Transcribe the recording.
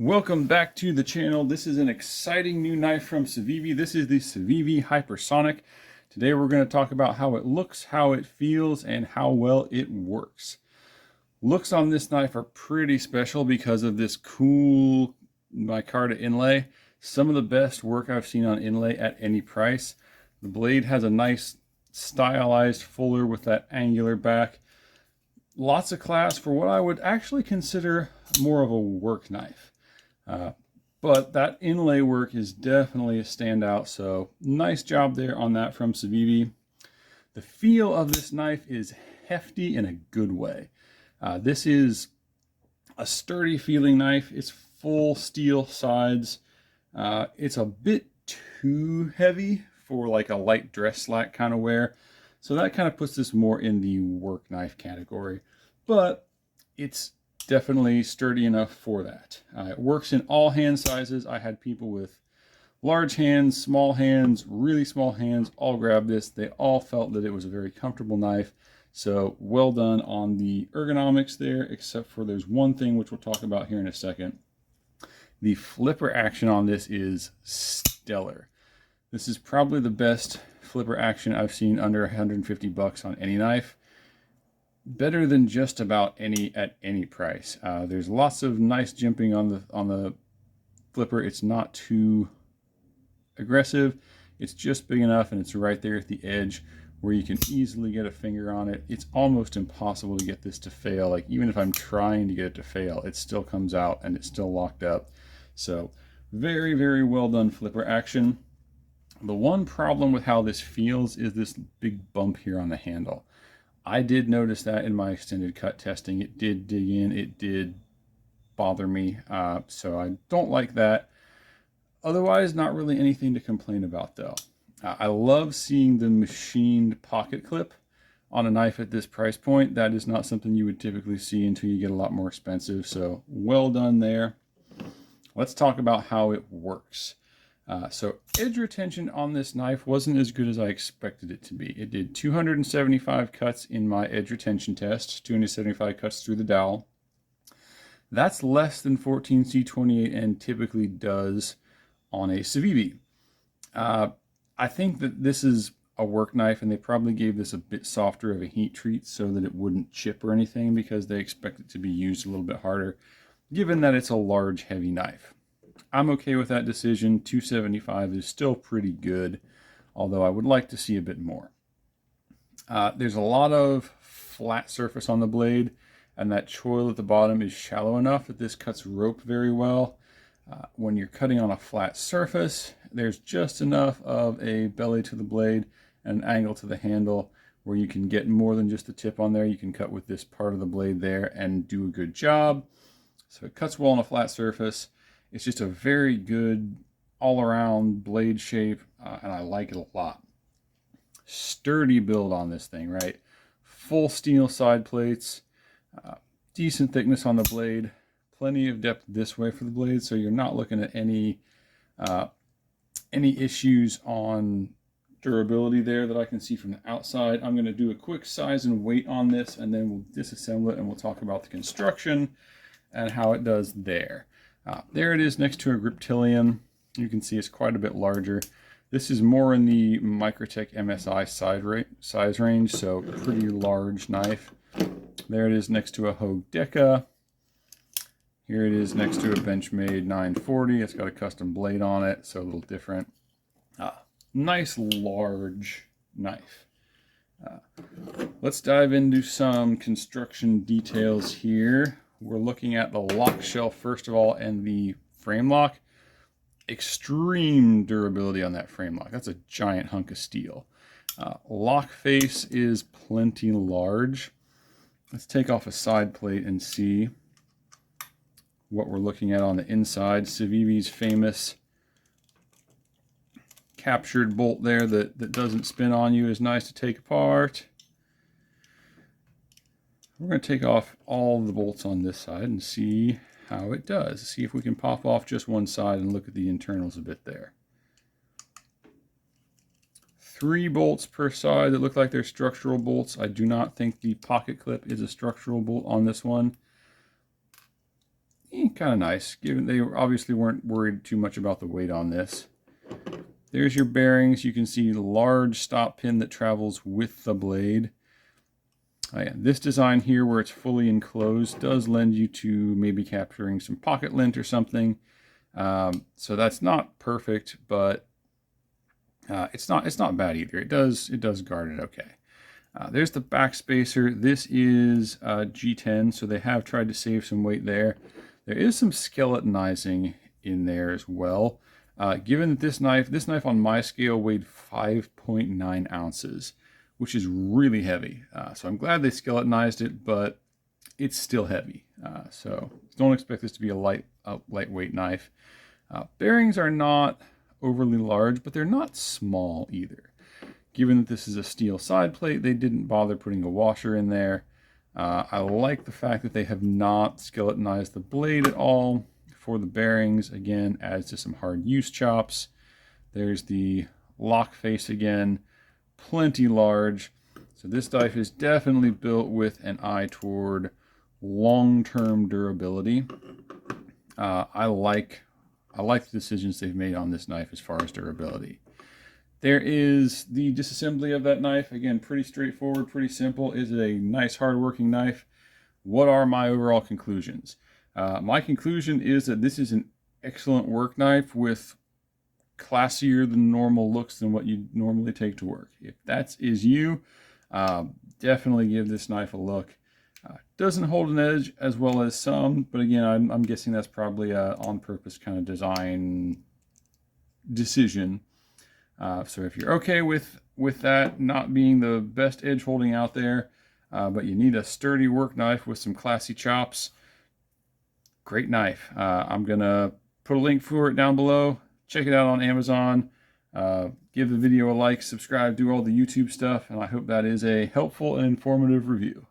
Welcome back to the channel. This is an exciting new knife from Civivi. This is the Civivi Hypersonic. Today we're going to talk about how it looks, how it feels, and how well it works. Looks on this knife are pretty special because of this cool micarta inlay. Some of the best work I've seen on inlay at any price. The blade has a nice stylized fuller with that angular back. Lots of class for what I would actually consider more of a work knife. But that inlay work is definitely a standout, so nice job there on that from Civivi. The feel of this knife is hefty in a good way. This is a sturdy feeling knife. It's full steel sides. It's a bit too heavy for like a light dress slack kind of wear, so that kind of puts this more in the work knife category, but it's definitely sturdy enough for that. It works in all hand sizes. I had people with large hands, really small hands, all grab this. They all felt that it was a very comfortable knife. So well done on the ergonomics there, except for there's one thing which we'll talk about here in a second. The flipper action on this is stellar. This is probably the best flipper action I've seen under 150 bucks on any knife. Better than just about any at any price. There's lots of nice jimping on the flipper. It's not too aggressive. It's just big enough, and it's right there at the edge where you can easily get a finger on it. It's almost impossible to get this to fail. Like, even if I'm trying to get it to fail, it still comes out and it's still locked up. So very, very well done flipper action. The one problem with how this feels is this big bump here on the handle. I did notice that in my extended cut testing. It did dig in, it did bother me, so I don't like that. Otherwise, not really anything to complain about though. I love seeing the machined pocket clip on a knife at this price point. That is not something you would typically see until you get a lot more expensive, so well done there. Let's talk about how it works. So edge retention on this knife wasn't as good as I expected it to be. It did 275 cuts in my edge retention test, 275 cuts through the dowel. That's less than 14C28N typically does on a Civivi. I think that this is a work knife, and they probably gave this a bit softer of a heat treat so that it wouldn't chip or anything, because they expect it to be used a little bit harder, given that it's a large, heavy knife. I'm okay with that decision. 275 is still pretty good, although I would like to see a bit more. There's a lot of flat surface on the blade, and that choil at the bottom is shallow enough that this cuts rope very well. When you're cutting on a flat surface, there's just enough of a belly to the blade and an angle to the handle where you can get more than just the tip on there. You can cut with this part of the blade there and do a good job. So it cuts well on a flat surface. It's just a very good all-around blade shape, and I like it a lot. Sturdy build on this thing, right? Full steel side plates, decent thickness on the blade, plenty of depth this way for the blade, so you're not looking at any issues on durability there that I can see from the outside. I'm going to do a quick size and weight on this, and then we'll disassemble it, and we'll talk about the construction and how it does there. There it is next to a Griptilian. You can see it's quite a bit larger. This is more in the Microtech MSI size range, so pretty large knife. There it is next to a Hogue Deca. Here it is next to a Benchmade 940. It's got a custom blade on it, so a little different. Nice large knife. Let's dive into some construction details here. We're looking at the lock shelf first of all, and the frame lock. Extreme durability on that frame lock. That's a giant hunk of steel. Lock face is plenty large. Let's take off a side plate and see what we're looking at on the inside. Civivi's famous captured bolt there that doesn't spin on you is nice to take apart. We're going to take off all the bolts on this side and see how it does. See if we can pop off just one side and look at the internals a bit there. 3 bolts per side that look like they're structural bolts. I do not think the pocket clip is a structural bolt on this one. kind of nice, given they obviously weren't worried too much about the weight on this. There's your bearings. You can see the large stop pin that travels with the blade. Yeah, this design here, where it's fully enclosed, does lend you to maybe capturing some pocket lint or something. So that's not perfect, but it's not bad either. It does guard it okay. There's the backspacer. This is G10, so they have tried to save some weight there. There is some skeletonizing in there as well. Given that this knife on my scale weighed 5.9 ounces, which is really heavy. So I'm glad they skeletonized it, but it's still heavy. So don't expect this to be a lightweight knife. Bearings are not overly large, but they're not small either. Given that this is a steel side plate, they didn't bother putting a washer in there. I like the fact that they have not skeletonized the blade at all for the bearings. Again, adds to some hard use chops. There's the lock face again, plenty large. So this knife is definitely built with an eye toward long-term durability. I like the decisions they've made on this knife as far as durability. There is the disassembly of that knife. Again, pretty straightforward, pretty simple. Is it a nice, hard-working knife? What are my overall conclusions? My conclusion is that this is an excellent work knife with classier than normal looks than what you normally take to work. If that is you, definitely give this knife a look. Doesn't hold an edge as well as some, but again, I'm guessing that's probably a on-purpose kind of design decision. So if you're okay with that not being the best edge holding out there, but you need a sturdy work knife with some classy chops, great knife. I'm gonna put a link for it down below. Check it out on Amazon. Give the video a like, subscribe, do all the YouTube stuff, and I hope that is a helpful and informative review.